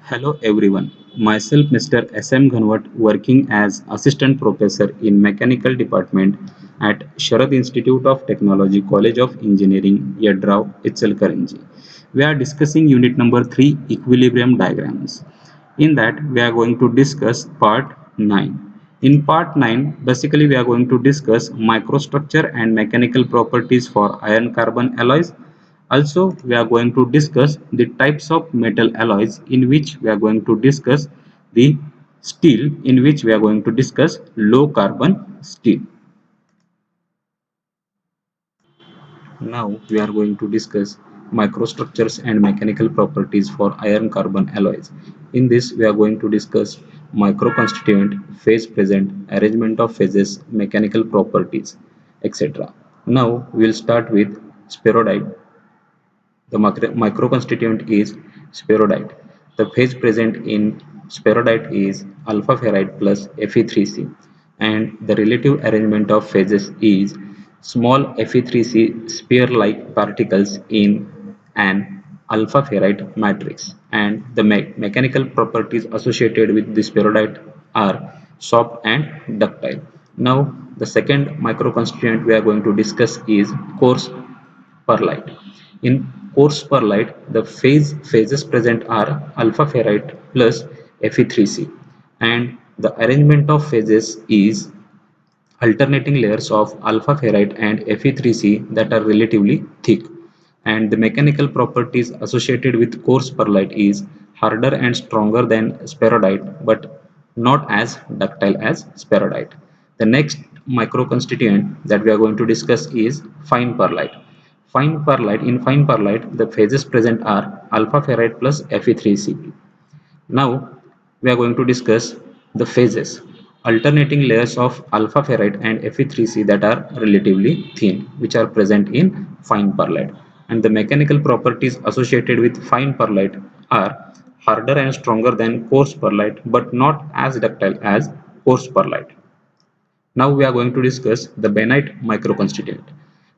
Hello everyone, myself Mr. S.M. Ghanwat working as Assistant Professor in Mechanical Department at Sharad Institute of Technology College of Engineering, Yadrao, Ichalkaranji. We are discussing unit number 3 Equilibrium Diagrams. In that we are going to discuss part 9. In part 9 basically we are going to discuss microstructure and mechanical properties for iron carbon alloys. Also, we are going to discuss the types of metal alloys in which we are going to discuss the steel in which we are going to discuss low carbon steel. Now we are going to discuss microstructures and mechanical properties for iron carbon alloys. In this we are going to discuss microconstituent, phase present, arrangement of phases, mechanical properties, etc. Now we will start with spheroid. The microconstituent is spheroid. The phase present in spheroid is alpha ferrite plus Fe3C, and the relative arrangement of phases is small Fe3C sphere-like particles in an alpha ferrite matrix, and the mechanical properties associated with the spheroid are soft and ductile. Now the second microconstituent we are going to discuss is coarse perlite. In coarse perlite, the phases present are alpha ferrite plus Fe3C, and the arrangement of phases is alternating layers of alpha ferrite and Fe3C that are relatively thick, and the mechanical properties associated with coarse perlite is harder and stronger than spheroid but not as ductile as spheroid. The next microconstituent that we are going to discuss is fine perlite. In fine perlite, the phases present are alpha ferrite plus Fe3C. Now we are going to discuss the phases, alternating layers of alpha ferrite and Fe3C that are relatively thin, which are present in fine perlite. And the mechanical properties associated with fine perlite are harder and stronger than coarse perlite, but not as ductile as coarse perlite. Now we are going to discuss the bainite microconstituent.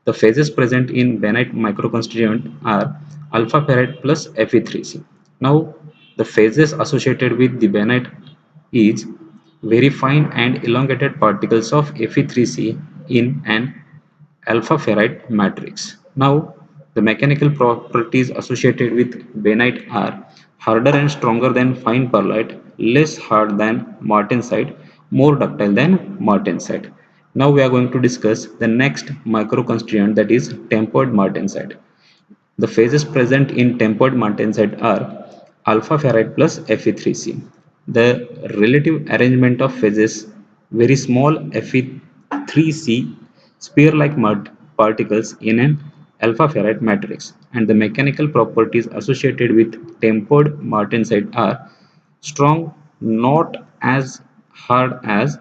The phases present in bainite microconstituent are alpha ferrite plus Fe3C. Now the phases associated with the bainite is very fine and elongated particles of Fe3C in an alpha ferrite matrix. Now the mechanical properties associated with bainite are harder and stronger than fine perlite, less hard than martensite, more ductile than martensite. Now we are going to discuss the next microconstituent, that is tempered martensite. The phases present in tempered martensite are alpha ferrite plus Fe3C. The relative arrangement of phases very small Fe3C sphere-like particles in an alpha ferrite matrix, and the mechanical properties associated with tempered martensite are strong, not as hard as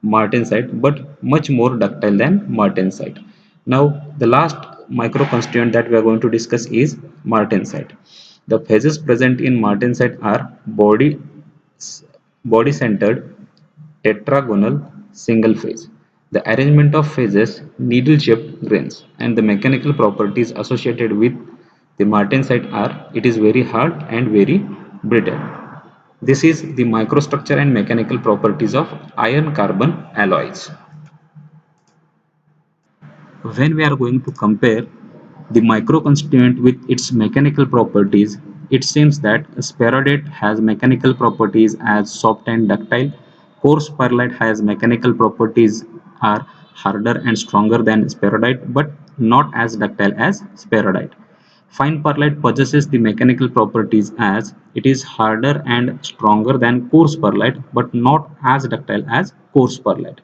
martensite but much more ductile than martensite. Now the last microconstituent that we are going to discuss is martensite. The phases present in martensite are body centered, tetragonal, single phase. The arrangement of phases needle shaped grains, and the mechanical properties associated with the martensite are it is very hard and very brittle. This is the microstructure and mechanical properties of iron carbon alloys. When we are going to compare the microconstituent with its mechanical properties, it seems that spheroid has mechanical properties as soft and ductile, coarse perlite has mechanical properties are harder and stronger than spheroid but not as ductile as spheroid. Fine perlite possesses the mechanical properties as it is harder and stronger than coarse perlite but not as ductile as coarse perlite.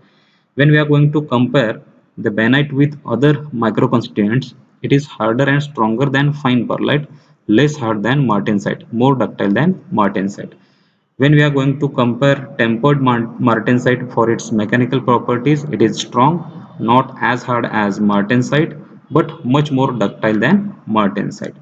When we are going to compare the bainite with other microconstituents, it is harder and stronger than fine perlite, less hard than martensite, more ductile than martensite. When we are going to compare tempered martensite for its mechanical properties, it is strong, not as hard as martensite, but much more ductile than martensite.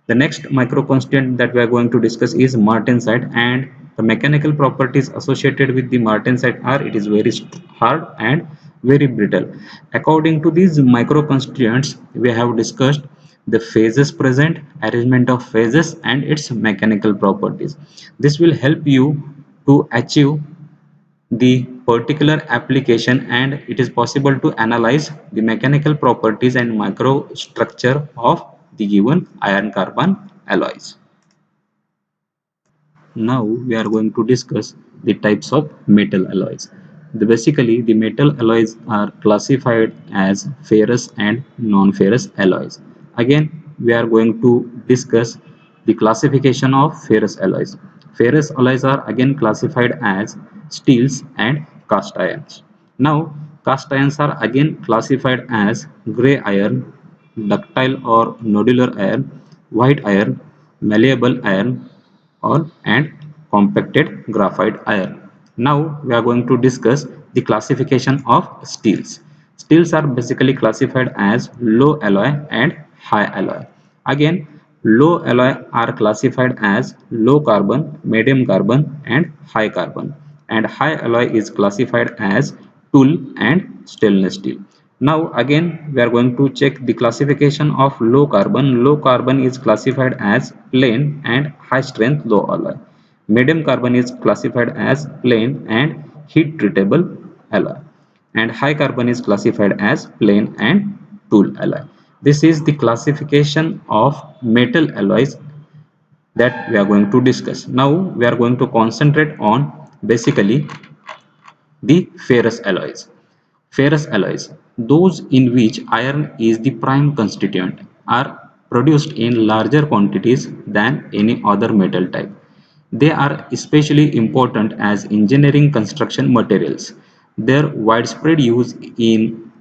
The next microconstituent that we are going to discuss is martensite, and the mechanical properties associated with the martensite are it is very hard and very brittle. According to these microconstituents we have discussed, the phases present, arrangement of phases and its mechanical properties. This will help you to achieve the particular application, and it is possible to analyze the mechanical properties and microstructure of the given iron carbon alloys. Now we are going to discuss the types of metal alloys. Basically, the metal alloys are classified as ferrous and non-ferrous alloys. Again, we are going to discuss the classification of ferrous alloys. Ferrous alloys are again classified as steels and cast irons. Now, cast irons are again classified as gray iron, ductile or nodular iron, white iron, malleable iron, or and compacted graphite iron. Now we are going to discuss the classification of steels. Steels are basically classified as low alloy and high alloy. Again, low alloy are classified as low carbon, medium carbon and high carbon, and high alloy is classified as tool and stainless steel. Now again we are going to check the classification of low carbon. Low carbon is classified as plain and high strength low alloy. Medium carbon is classified as plain and heat treatable alloy. And high carbon is classified as plain and tool alloy. This is the classification of metal alloys that we are going to discuss. Now we are going to concentrate on basically the ferrous alloys. Ferrous alloys, those in which iron is the prime constituent, are produced in larger quantities than any other metal type. They are especially important as engineering construction materials. Their widespread use in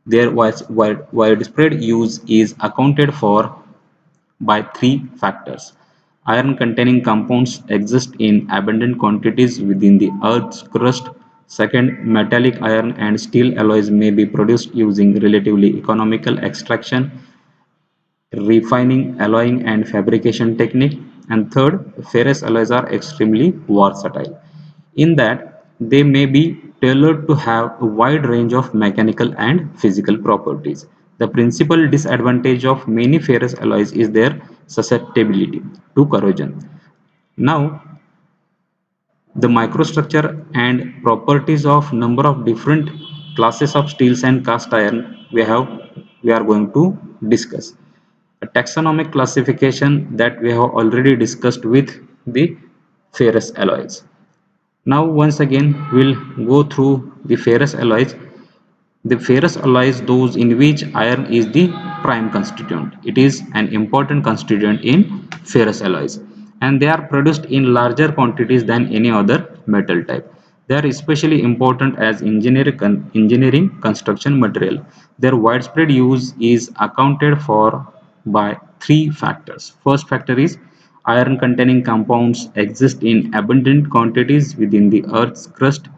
their widespread use is accounted for by three factors. Iron containing compounds exist in abundant quantities within the Earth's crust. Second, metallic iron and steel alloys may be produced using relatively economical extraction, refining, alloying, and fabrication technique. And third, ferrous alloys are extremely versatile in that they may be tailored to have a wide range of mechanical and physical properties. The principal disadvantage of many ferrous alloys is their susceptibility to corrosion. Now, the microstructure and properties of number of different classes of steels and cast iron we are going to discuss. A taxonomic classification that we have already discussed with the ferrous alloys. Now once again we'll go through the ferrous alloys. The ferrous alloys, those in which iron is the prime constituent. It is an important constituent in ferrous alloys, and they are produced in larger quantities than any other metal type. They are especially important as engineering construction material. Their widespread use is accounted for by three factors. First factor is iron containing compounds exist in abundant quantities within the Earth's crust.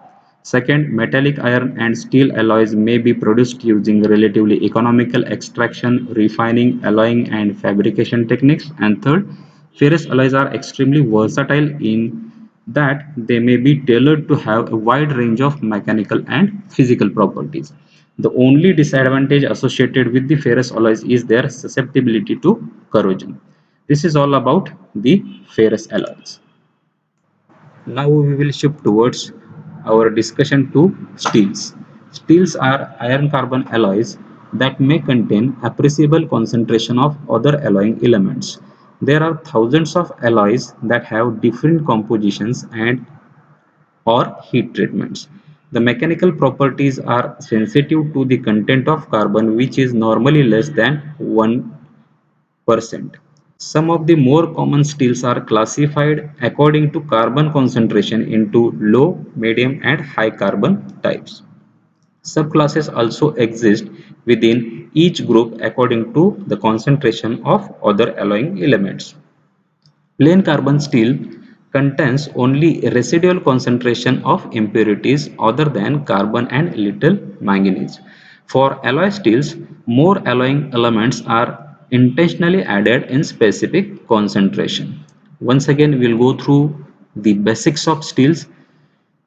Second, metallic iron and steel alloys may be produced using relatively economical extraction, refining, alloying, and fabrication techniques. And third, ferrous alloys are extremely versatile in that they may be tailored to have a wide range of mechanical and physical properties. The only disadvantage associated with the ferrous alloys is their susceptibility to corrosion. This is all about the ferrous alloys. Now we will shift towards our discussion to steels. Steels are iron carbon alloys that may contain appreciable concentration of other alloying elements. There are thousands of alloys that have different compositions and or heat treatments. The mechanical properties are sensitive to the content of carbon, which is normally less than 1%. Some of the more common steels are classified according to carbon concentration into low, medium and high carbon types. Subclasses also exist within each group according to the concentration of other alloying elements. Plain carbon steel contains only a residual concentration of impurities other than carbon and little manganese. For alloy steels, more alloying elements are intentionally added in specific concentration. Once again, we'll go through the basics of steels.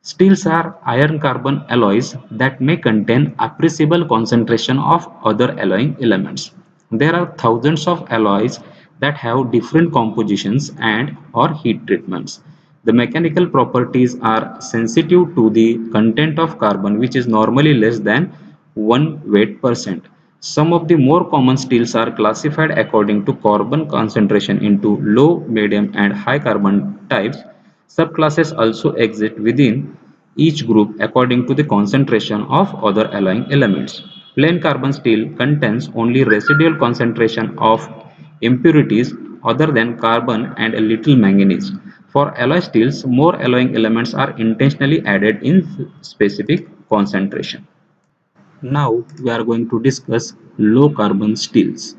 Steels are iron carbon alloys that may contain appreciable concentration of other alloying elements. There are thousands of alloys that have different compositions and or heat treatments. The mechanical properties are sensitive to the content of carbon, which is normally less than 1 weight%. Some of the more common steels are classified according to carbon concentration into low, medium and high carbon types. Subclasses also exist within each group according to the concentration of other alloying elements. Plain carbon steel contains only residual concentration of impurities other than carbon and a little manganese. For alloy steels, more alloying elements are intentionally added in specific concentration. Now we are going to discuss low carbon steels.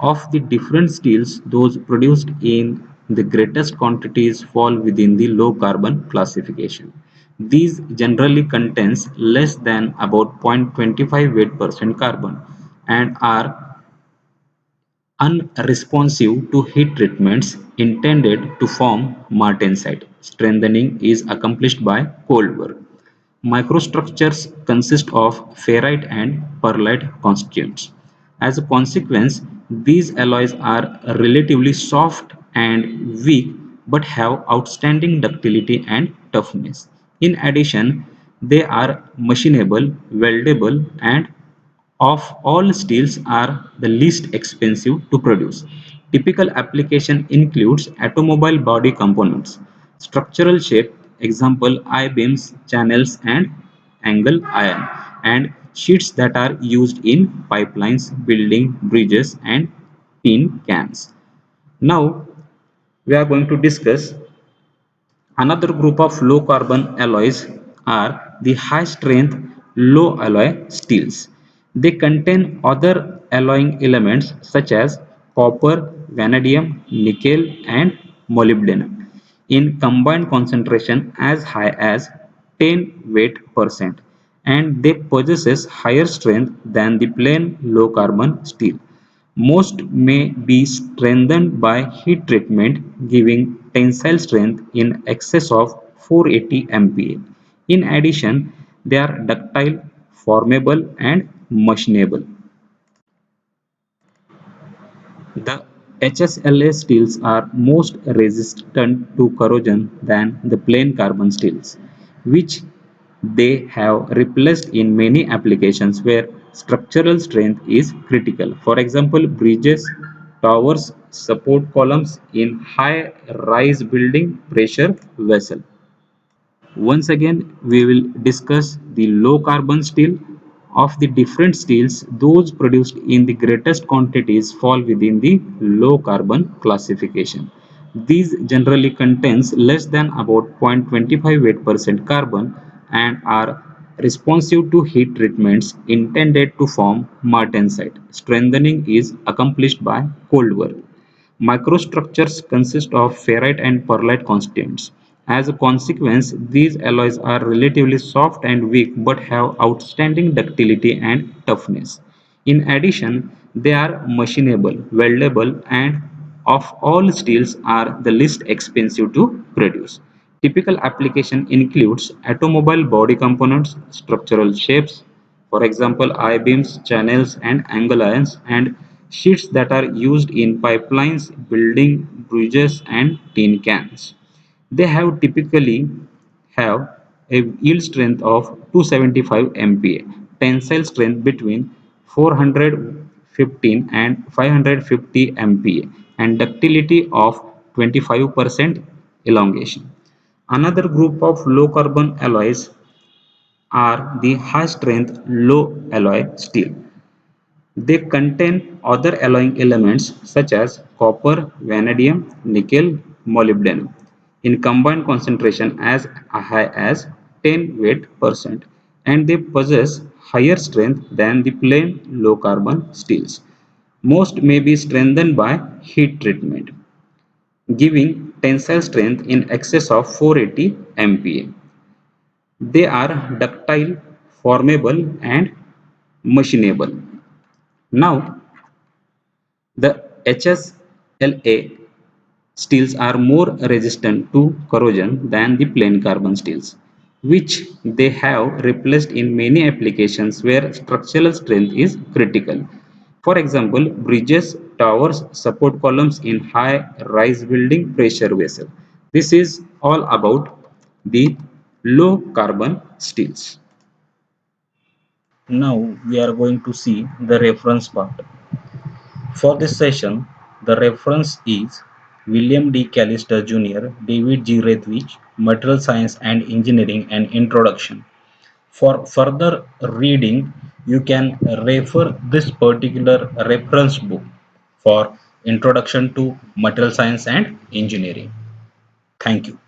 Of the different steels, those produced in the greatest quantities fall within the low carbon classification. These generally contains less than about 0.25 weight% carbon and are unresponsive to heat treatments intended to form martensite. Strengthening is accomplished by cold work. Microstructures consist of ferrite and pearlite constituents. As a consequence, these alloys are relatively soft and weak but have outstanding ductility and toughness. In addition, they are machinable, weldable, and of all steels are the least expensive to produce. Typical application includes automobile body components, structural shape, example I-beams, channels and angle iron, and sheets that are used in pipelines, building, bridges and tin cans. Now we are going to discuss another group of low carbon alloys are the high strength low alloy steels. They contain other alloying elements such as copper, vanadium, nickel and molybdenum in combined concentration as high as 10 weight% and they possess higher strength than the plain low carbon steel. Most may be strengthened by heat treatment, giving tensile strength in excess of 480 MPa. In addition, they are ductile, formable, and machinable. The HSLA steels are most resistant to corrosion than the plain carbon steels, which they have replaced in many applications where structural strength is critical. For example, bridges, towers, support columns in high-rise building pressure vessel. Once again, we will discuss the low carbon steel. Of the different steels, those produced in the greatest quantities fall within the low carbon classification. These generally contains less than about 0.25 weight% carbon and are responsive to heat treatments intended to form martensite. Strengthening is accomplished by cold work. Microstructures consist of ferrite and pearlite constituents. As a consequence, these alloys are relatively soft and weak but have outstanding ductility and toughness. In addition, they are machinable, weldable, and of all steels are the least expensive to produce. Typical application includes automobile body components, structural shapes, for example I-beams, channels and angle irons and sheets that are used in pipelines, building, bridges and tin cans. They have typically have a yield strength of 275 MPa, tensile strength between 415 and 550 MPa and ductility of 25% elongation. Another group of low carbon alloys are the high strength low alloy steel. They contain other alloying elements such as copper, vanadium, nickel, molybdenum in combined concentration as high as 10 weight% and they possess higher strength than the plain low carbon steels. Most may be strengthened by heat treatment, giving tensile strength in excess of 480 MPa. They are ductile, formable and machinable. Now, the HSLA steels are more resistant to corrosion than the plain carbon steels, which they have replaced in many applications where structural strength is critical. For example, bridges, towers, support columns in high-rise building pressure vessel. This is all about the low carbon steels. Now we are going to see the reference part. For this session, the reference is William D. Callister Jr., David G. Rathwich, Material Science and Engineering and Introduction. For further reading, you can refer this particular reference book for Introduction to Material Science and Engineering. Thank you.